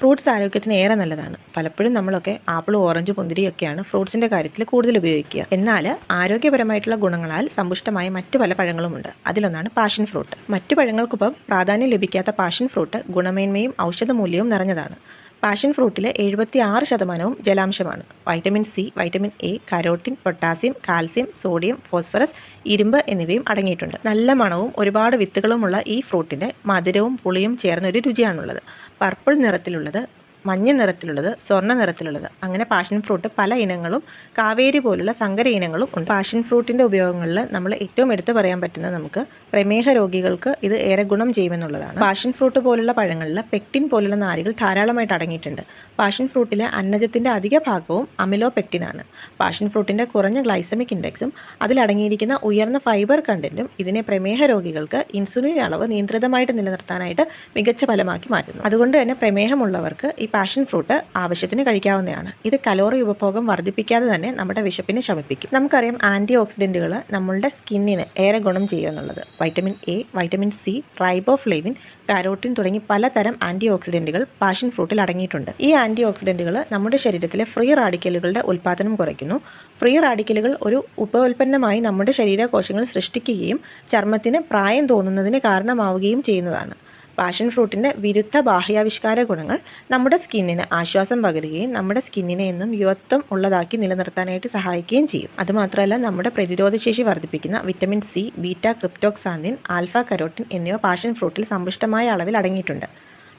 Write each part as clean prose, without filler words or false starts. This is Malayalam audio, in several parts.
ഫ്രൂട്ട്സ് ആരോഗ്യത്തിന് ഏറെ നല്ലതാണ്. പലപ്പോഴും നമ്മളൊക്കെ ആപ്പിൾ, ഓറഞ്ച്, മുന്തിരിയൊക്കെയാണ് ഫ്രൂട്ട്സിൻ്റെ കാര്യത്തിൽ കൂടുതൽ ഉപയോഗിക്കുക. എന്നാൽ ആരോഗ്യപരമായിട്ടുള്ള ഗുണങ്ങളാൽ സമ്പുഷ്ടമായ മറ്റു പല പഴങ്ങളുമുണ്ട്. അതിലൊന്നാണ് പാഷൻ ഫ്രൂട്ട്. മറ്റു പഴങ്ങൾക്കൊപ്പം പ്രാധാന്യം ലഭിക്കാത്ത പാഷൻ ഫ്രൂട്ട് ഗുണമേന്മയും ഔഷധമൂല്യവും നിറഞ്ഞതാണ്. പാഷൻ ഫ്രൂട്ടിൽ 76% ജലാംശമാണ്. Vitamin C, vitamin A, carotene, potassium, calcium, sodium, phosphorus, ഇരുമ്പ് എന്നിവയും അടങ്ങിയിട്ടുണ്ട്. നല്ല മണവും ഒരുപാട് വിത്തുകളുമുള്ള ഈ ഫ്രൂട്ടിന് മധുരവും പുളിയും ചേർന്നൊരു രുചിയാണുള്ളത്. പർപ്പിൾ നിറത്തിലുള്ളത്, മഞ്ഞ നിറത്തിലുള്ളത്, സ്വർണ്ണ നിറത്തിലുള്ളത്, അങ്ങനെ പാഷൻ ഫ്രൂട്ട് പല ഇനങ്ങളും കാവേരി പോലുള്ള സങ്കര ഇനങ്ങളും ഉണ്ട്. പാഷൻ ഫ്രൂട്ടിൻ്റെ ഉപയോഗങ്ങളിൽ നമ്മൾ ഏറ്റവും എടുത്തു പറയാൻ പറ്റുന്നത് നമുക്ക് പ്രമേഹ രോഗികൾക്ക് ഇത് ഏറെ ഗുണം ചെയ്യുമെന്നുള്ളതാണ്. പാഷൻ ഫ്രൂട്ട് പോലുള്ള പഴങ്ങളിൽ പെക്റ്റിൻ പോലുള്ള നാരുകൾ ധാരാളമായിട്ട് അടങ്ങിയിട്ടുണ്ട്. പാഷൻ ഫ്രൂട്ടിലെ അന്നജത്തിൻ്റെ അധിക ഭാഗവും അമിലോപെക്റ്റിനാണ്. പാഷൻ ഫ്രൂട്ടിൻ്റെ കുറഞ്ഞ ഗ്ലൈസമിക് ഇൻഡെക്സും അതിലടങ്ങിയിരിക്കുന്ന ഉയർന്ന ഫൈബർ കണ്ടന്റും ഇതിനെ പ്രമേഹ രോഗികൾക്ക് ഇൻസുലിൻ അളവ് നിയന്ത്രിതമായിട്ട് നിലനിർത്താനായിട്ട് മികച്ച ഫലമാക്കി മാറ്റുന്നു. അതുകൊണ്ട് തന്നെ പ്രമേഹമുള്ളവർക്ക് ഈ പാഷൻ ഫ്രൂട്ട് ആവശ്യത്തിന് കഴിക്കാവുന്നതാണ്. ഇത് കലോറി ഉപഭോഗം വർദ്ധിപ്പിക്കാതെ തന്നെ നമ്മുടെ വിശപ്പിനെ ശമിപ്പിക്കും. നമുക്കറിയാം ആൻറ്റി ഓക്സിഡൻറ്റുകൾ നമ്മളുടെ സ്കിന്നിന് ഏറെ ഗുണം ചെയ്യുമെന്നുള്ളത്. Vitamin A, vitamin C, riboflavin, carotene തുടങ്ങി പലതരം ആൻറ്റി ഓക്സിഡൻറ്റുകൾ പാഷൻ ഫ്രൂട്ടിൽ അടങ്ങിയിട്ടുണ്ട്. ഈ ആൻറ്റി ഓക്സിഡൻറ്റുകൾ നമ്മുടെ ശരീരത്തിലെ ഫ്രീ റാഡിക്കലുകളുടെ ഉൽപ്പാദനം കുറയ്ക്കുന്നു. ഫ്രീ റാഡിക്കലുകൾ ഒരു ഉപോൽപ്പന്നമായി നമ്മുടെ ശരീരകോശങ്ങൾ സൃഷ്ടിക്കുകയും ചർമ്മത്തിന് പ്രായം തോന്നുന്നതിന് കാരണമാവുകയും ചെയ്യുന്നതാണ്. പാഷൻ ഫ്രൂട്ടിൻ്റെ വിരുദ്ധ ബാഹ്യാവിഷ്കാര ഗുണങ്ങൾ നമ്മുടെ സ്കിന്നിന് ആശ്വാസം പകരുകയും നമ്മുടെ സ്കിന്നിനെ എന്നും യുവത്വം ഉള്ളതാക്കി നിലനിർത്താനായിട്ട് സഹായിക്കുകയും ചെയ്യും. അതുമാത്രമല്ല, നമ്മുടെ പ്രതിരോധശേഷി വർദ്ധിപ്പിക്കുന്ന vitamin C, beta cryptoxanthin, alpha carotene എന്നിവ പാഷൻ ഫ്രൂട്ടിൽ സമ്പുഷ്ടമായ അളവിൽ അടങ്ങിയിട്ടുണ്ട്.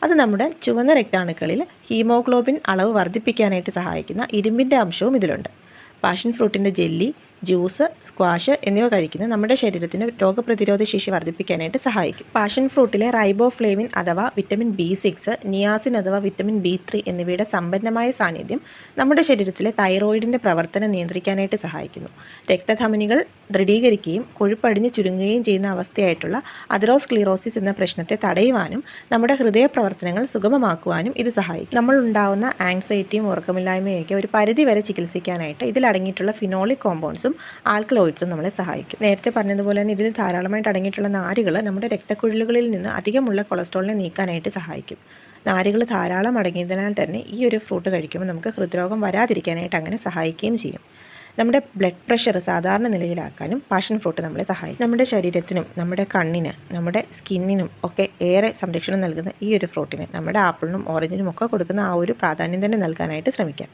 അത് നമ്മുടെ ചുവന്ന രക്താണുക്കളിൽ ഹീമോഗ്ലോബിൻ അളവ് വർദ്ധിപ്പിക്കാനായിട്ട് സഹായിക്കുന്ന ഇരുമ്പിൻ്റെ അംശവും ഇതിലുണ്ട്. പാഷൻ ഫ്രൂട്ടിൻ്റെ ജെല്ലി, ജ്യൂസ്, സ്ക്വാഷ് എന്നിവ കഴിക്കുന്നത് നമ്മുടെ ശരീരത്തിന് രോഗപ്രതിരോധ ശേഷി വർദ്ധിപ്പിക്കാനായിട്ട് സഹായിക്കും. പാഷൻ ഫ്രൂട്ടിലെ റൈബോഫ്ലേവിൻ അഥവാ വിറ്റമിൻ B6, നിയാസിൻ അഥവാ വിറ്റമിൻ B3 എന്നിവയുടെ സമ്പന്നമായ സാന്നിധ്യം നമ്മുടെ ശരീരത്തിലെ തൈറോയിഡിൻ്റെ പ്രവർത്തനം നിയന്ത്രിക്കാനായിട്ട് സഹായിക്കുന്നു. രക്തധമനികൾ ദൃഢീകരിക്കുകയും കൊഴുപ്പടിഞ്ഞ് ചുരുങ്ങുകയും ചെയ്യുന്ന അവസ്ഥയായിട്ടുള്ള അതെറോസ്ക്ലീറോസിസ് എന്ന പ്രശ്നത്തെ തടയുവാനും നമ്മുടെ ഹൃദയ പ്രവർത്തനങ്ങൾ സുഗമമാക്കുവാനും ഇത് സഹായിക്കും. നമ്മൾ ഉണ്ടാകുന്ന ആങ്സൈറ്റിയും ഉറക്കമില്ലായ്മയൊക്കെ ഒരു പരിധി വരെ ചികിത്സിക്കാനായിട്ട് ഇതിലടങ്ങിയിട്ടുള്ള ഫിനോളിക് കോമ്പൗണ്ട്സും ആൽക്കലോയിഡ്സും നമ്മളെ സഹായിക്കും. നേരത്തെ പറഞ്ഞതുപോലെ തന്നെ ഇതിൽ ധാരാളമായിട്ട് അടങ്ങിയിട്ടുള്ള നാരുകൾ നമ്മുടെ രക്തക്കുഴലുകളിൽ നിന്ന് അധികമുള്ള കൊളസ്ട്രോളിനെ നീക്കാനായിട്ട് സഹായിക്കും. നാരുകൾ ധാരാളം അടങ്ങിയതിനാൽ തന്നെ ഈ ഒരു ഫ്രൂട്ട് കഴിക്കുമ്പോൾ നമുക്ക് ഹൃദ്രോഗം വരാതിരിക്കാനായിട്ട് അങ്ങനെ സഹായിക്കുകയും ചെയ്യും. നമ്മുടെ ബ്ലഡ് പ്രഷർ സാധാരണ നിലയിലാക്കാനും പാഷൻ ഫ്രൂട്ട് നമ്മളെ സഹായിക്കും. നമ്മുടെ ശരീരത്തിനും നമ്മുടെ കണ്ണിന് നമ്മുടെ സ്കിന്നിനും ഒക്കെ ഏറെ സംരക്ഷണം നൽകുന്ന ഈ ഒരു ഫ്രൂട്ടിന് നമ്മുടെ ആപ്പിളിനും ഓറഞ്ചിനും ഒക്കെ കൊടുക്കുന്ന ആ ഒരു പ്രാധാന്യം തന്നെ നൽകാനായിട്ട് ശ്രമിക്കാം.